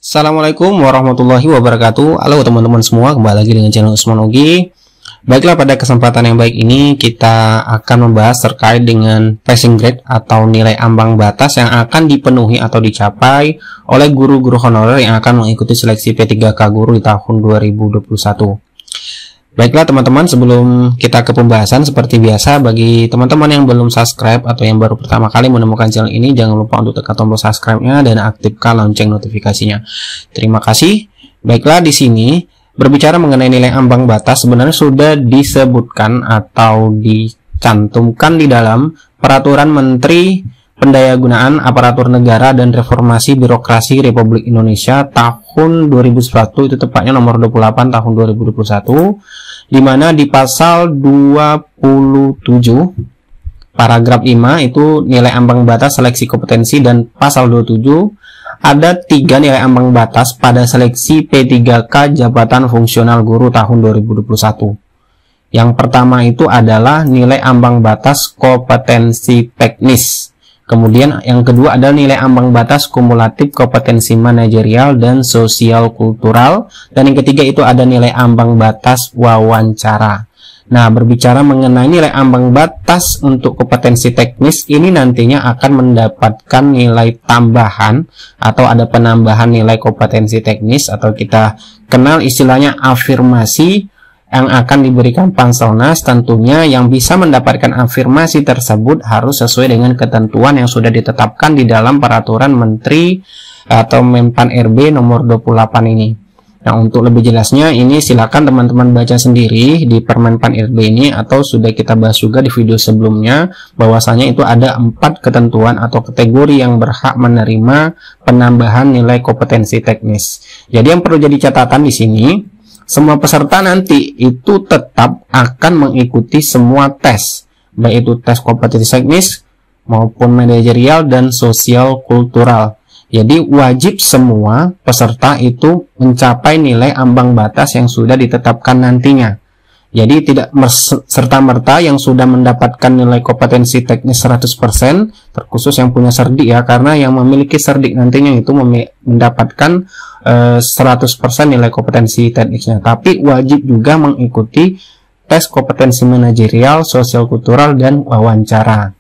Assalamualaikum warahmatullahi wabarakatuh. Halo teman-teman semua, kembali lagi dengan channel Usman Ogi. Baiklah, pada kesempatan yang baik ini kita akan membahas terkait dengan passing grade atau nilai ambang batas yang akan dipenuhi atau dicapai oleh guru-guru honorer yang akan mengikuti seleksi P3K Guru di tahun 2021. Baiklah teman-teman, sebelum kita ke pembahasan, seperti biasa bagi teman-teman yang belum subscribe atau yang baru pertama kali menemukan channel ini, jangan lupa untuk tekan tombol subscribe-nya dan aktifkan lonceng notifikasinya. Terima kasih. Baiklah, di sini berbicara mengenai nilai ambang batas sebenarnya sudah disebutkan atau dicantumkan di dalam Peraturan Menteri Pendayagunaan Aparatur Negara dan Reformasi Birokrasi Republik Indonesia tahun 2001, itu tepatnya nomor 28 tahun 2021, di mana di pasal 27 paragraf 5 itu nilai ambang batas seleksi kompetensi, dan pasal 27 ada 3 nilai ambang batas pada seleksi P3K Jabatan Fungsional Guru tahun 2021. Yang pertama itu adalah nilai ambang batas kompetensi teknis. Kemudian yang kedua adalah nilai ambang batas kumulatif kompetensi manajerial dan sosial kultural. Dan yang ketiga itu ada nilai ambang batas wawancara. Nah, berbicara mengenai nilai ambang batas untuk kompetensi teknis, ini nantinya akan mendapatkan nilai tambahan atau ada penambahan nilai kompetensi teknis, atau kita kenal istilahnya afirmasi, yang akan diberikan Panselnas. Tentunya yang bisa mendapatkan afirmasi tersebut harus sesuai dengan ketentuan yang sudah ditetapkan di dalam Peraturan Menteri atau Menpan RB nomor 28 ini. Nah, untuk lebih jelasnya ini silakan teman-teman baca sendiri di Permenpan RB ini, atau sudah kita bahas juga di video sebelumnya bahwasanya itu ada 4 ketentuan atau kategori yang berhak menerima penambahan nilai kompetensi teknis. Jadi yang perlu jadi catatan di sini, semua peserta nanti itu tetap akan mengikuti semua tes, baik itu tes kompetensi teknis maupun manajerial dan sosial kultural. Jadi wajib semua peserta itu mencapai nilai ambang batas yang sudah ditetapkan nantinya. Jadi tidak serta-merta yang sudah mendapatkan nilai kompetensi teknis 100%, terkhusus yang punya serdik ya, karena yang memiliki serdik nantinya itu mendapatkan 100% nilai kompetensi teknisnya. Tapi wajib juga mengikuti tes kompetensi manajerial, sosial kultural, dan wawancara.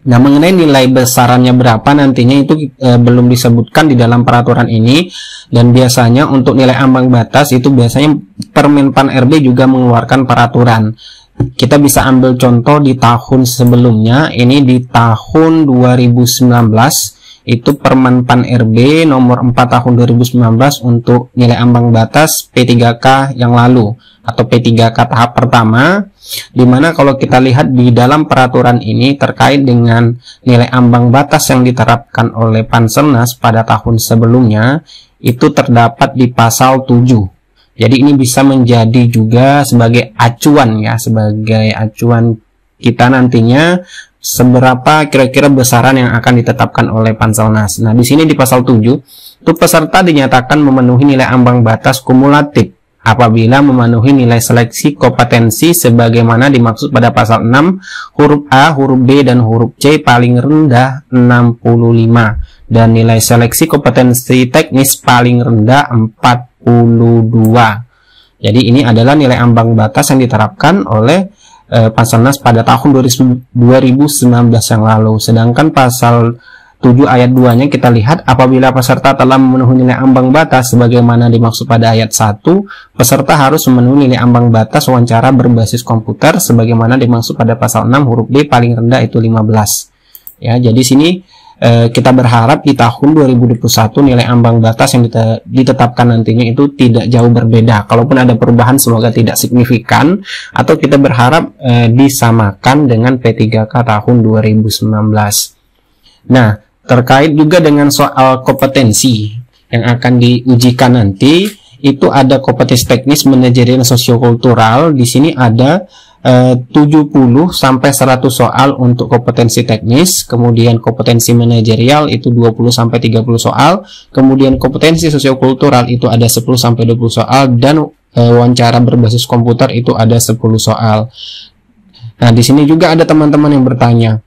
Nah, mengenai nilai besarannya berapa nantinya itu belum disebutkan di dalam peraturan ini, dan biasanya untuk nilai ambang batas itu biasanya Permenpan RB juga mengeluarkan peraturan. Kita bisa ambil contoh di tahun sebelumnya, ini di tahun 2019 itu Permenpan RB nomor 4 tahun 2019 untuk nilai ambang batas P3K yang lalu atau P3K tahap pertama, dimana kalau kita lihat di dalam peraturan ini terkait dengan nilai ambang batas yang diterapkan oleh Panselnas pada tahun sebelumnya itu terdapat di pasal 7. Jadi ini bisa menjadi juga sebagai acuan ya, sebagai acuan kita nantinya seberapa kira-kira besaran yang akan ditetapkan oleh Panselnas. Nah, di sini di pasal 7 itu peserta dinyatakan memenuhi nilai ambang batas kumulatif apabila memenuhi nilai seleksi kompetensi sebagaimana dimaksud pada pasal 6 huruf A, huruf B, dan huruf C paling rendah 65, dan nilai seleksi kompetensi teknis paling rendah 42. Jadi ini adalah nilai ambang batas yang diterapkan oleh Panselnas pada tahun 2019 yang lalu. Sedangkan pasal 7 ayat 2-nya kita lihat, apabila peserta telah memenuhi nilai ambang batas sebagaimana dimaksud pada ayat 1, peserta harus memenuhi nilai ambang batas wawancara berbasis komputer sebagaimana dimaksud pada pasal 6 huruf D paling rendah itu 15. Ya, jadi sini kita berharap di tahun 2021 nilai ambang batas yang ditetapkan nantinya itu tidak jauh berbeda. Kalaupun ada perubahan semoga tidak signifikan, atau kita berharap disamakan dengan P3K tahun 2019. Nah, terkait juga dengan soal kompetensi yang akan diujikan nanti, itu ada kompetensi teknis manajerial sosiokultural. Di sini ada 70 sampai 100 soal untuk kompetensi teknis, kemudian kompetensi manajerial itu 20 sampai 30 soal, kemudian kompetensi sosiokultural itu ada 10 sampai 20 soal, dan wawancara berbasis komputer itu ada 10 soal. Nah, di sini juga ada teman-teman yang bertanya,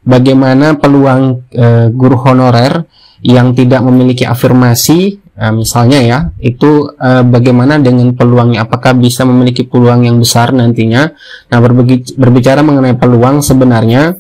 bagaimana peluang guru honorer yang tidak memiliki afirmasi Misalnya ya, itu bagaimana dengan peluangnya, apakah bisa memiliki peluang yang besar nantinya. Nah, berbicara mengenai peluang, sebenarnya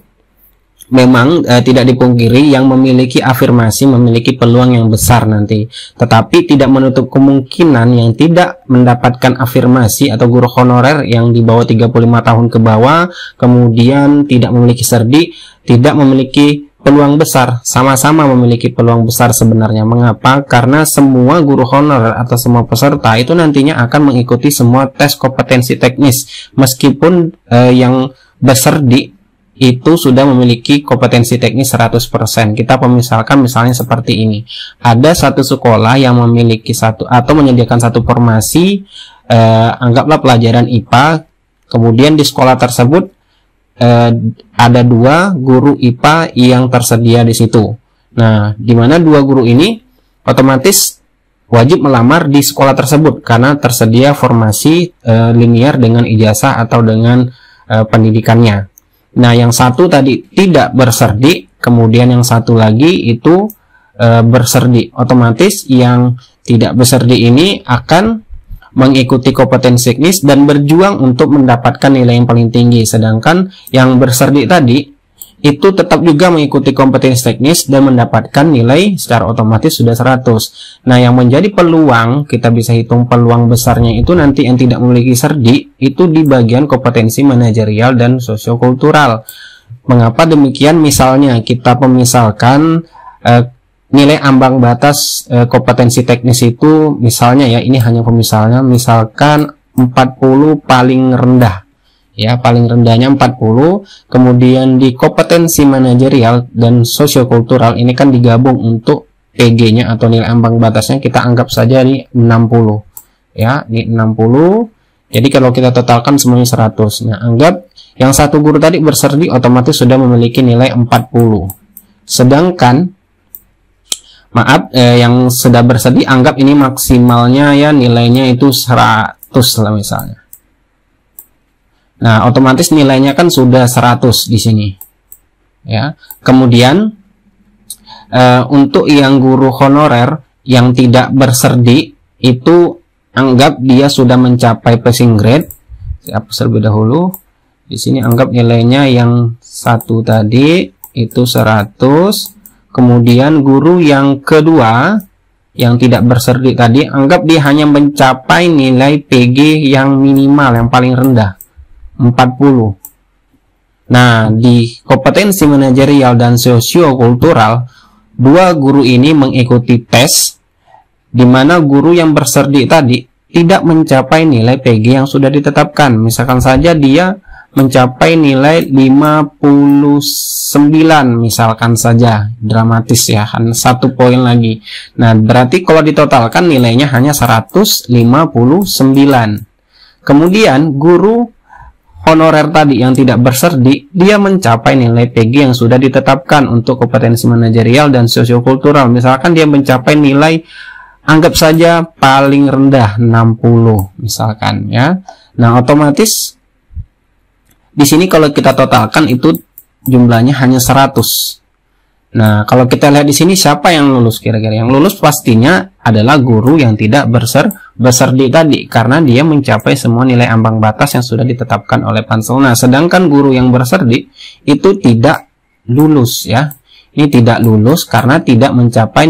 memang tidak dipungkiri yang memiliki afirmasi memiliki peluang yang besar nanti, tetapi tidak menutup kemungkinan yang tidak mendapatkan afirmasi atau guru honorer yang di bawah 35 tahun ke bawah, kemudian tidak memiliki serdi, tidak memiliki peluang besar, sama-sama memiliki peluang besar sebenarnya. Mengapa? Karena semua guru honorer atau semua peserta itu nantinya akan mengikuti semua tes kompetensi teknis, meskipun yang berserdi itu sudah memiliki kompetensi teknis 100%. Kita misalkan misalnya seperti ini. Ada satu sekolah yang memiliki satu atau menyediakan satu formasi, anggaplah pelajaran IPA, kemudian di sekolah tersebut ada 2 guru IPA yang tersedia di situ. Nah, di mana 2 guru ini otomatis wajib melamar di sekolah tersebut karena tersedia formasi linear dengan ijazah atau dengan pendidikannya. Nah, yang satu tadi tidak berserdi, kemudian yang satu lagi itu berserdi. Otomatis yang tidak berserdi ini akan mengikuti kompetensi teknis dan berjuang untuk mendapatkan nilai yang paling tinggi, sedangkan yang berserdi tadi itu tetap juga mengikuti kompetensi teknis dan mendapatkan nilai secara otomatis sudah 100. Nah, yang menjadi peluang, kita bisa hitung peluang besarnya itu nanti yang tidak memiliki serdi itu di bagian kompetensi manajerial dan sosiokultural. Mengapa demikian? Misalnya kita pemisalkan nilai ambang batas kompetensi teknis itu, misalnya ya, ini hanya pemisalnya, misalkan 40 paling rendah ya, paling rendahnya 40. Kemudian di kompetensi manajerial dan sosiokultural ini kan digabung untuk PG-nya atau nilai ambang batasnya kita anggap saja di 60 ya, ini 60. Jadi kalau kita totalkan semuanya 100. Nah, anggap yang satu guru tadi berserdi otomatis sudah memiliki nilai 40. Sedangkan yang sudah berserdi anggap ini maksimalnya ya, nilainya itu 100 lah misalnya. Nah, otomatis nilainya kan sudah 100 di sini. Ya. Kemudian untuk yang guru honorer yang tidak berserdi itu anggap dia sudah mencapai passing grade. Saya hapus terlebih dahulu. Di sini anggap nilainya yang satu tadi itu 100. Kemudian guru yang kedua yang tidak berserdi tadi anggap dia hanya mencapai nilai PG yang minimal, yang paling rendah 40. Nah, di kompetensi manajerial dan sosiokultural 2 guru ini mengikuti tes, di mana guru yang berserdi tadi tidak mencapai nilai PG yang sudah ditetapkan. Misalkan saja dia mencapai nilai 59 misalkan saja, dramatis ya, 1 poin lagi. Nah, berarti kalau ditotalkan nilainya hanya 159. Kemudian guru honorer tadi yang tidak berserdi, dia mencapai nilai PG yang sudah ditetapkan untuk kompetensi manajerial dan sosiokultural. Misalkan dia mencapai nilai, anggap saja paling rendah 60 misalkan ya. Nah, otomatis di sini kalau kita totalkan itu jumlahnya hanya 100. Nah, kalau kita lihat di sini siapa yang lulus kira-kira? Yang lulus pastinya adalah guru yang tidak berserdi tadi, karena dia mencapai semua nilai ambang batas yang sudah ditetapkan oleh Pansel. Nah, sedangkan guru yang berserdi itu tidak lulus ya. Ini tidak lulus karena tidak mencapai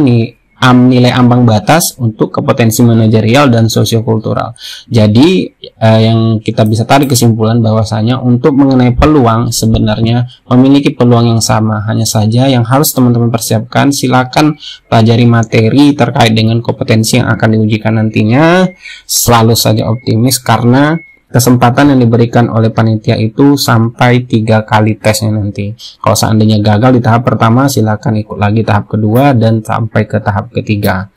nilai ambang batas untuk kompetensi manajerial dan sosiokultural. Jadi yang kita bisa tarik kesimpulan bahwasanya untuk mengenai peluang sebenarnya memiliki peluang yang sama, hanya saja yang harus teman-teman persiapkan, silakan pelajari materi terkait dengan kompetensi yang akan diujikan nantinya. Selalu saja optimis karena kesempatan yang diberikan oleh panitia itu sampai 3 kali tesnya nanti. Kalau seandainya gagal di tahap pertama, silakan ikut lagi tahap kedua dan sampai ke tahap ketiga.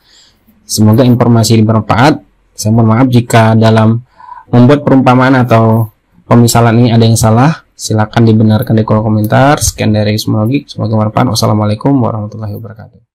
Semoga informasi ini bermanfaat. Saya mohon maaf jika dalam membuat perumpamaan atau pemisalan ini ada yang salah. Silakan dibenarkan di kolom komentar. Sekian dari Ismologi. Semoga bermanfaat. Wassalamualaikum warahmatullahi wabarakatuh.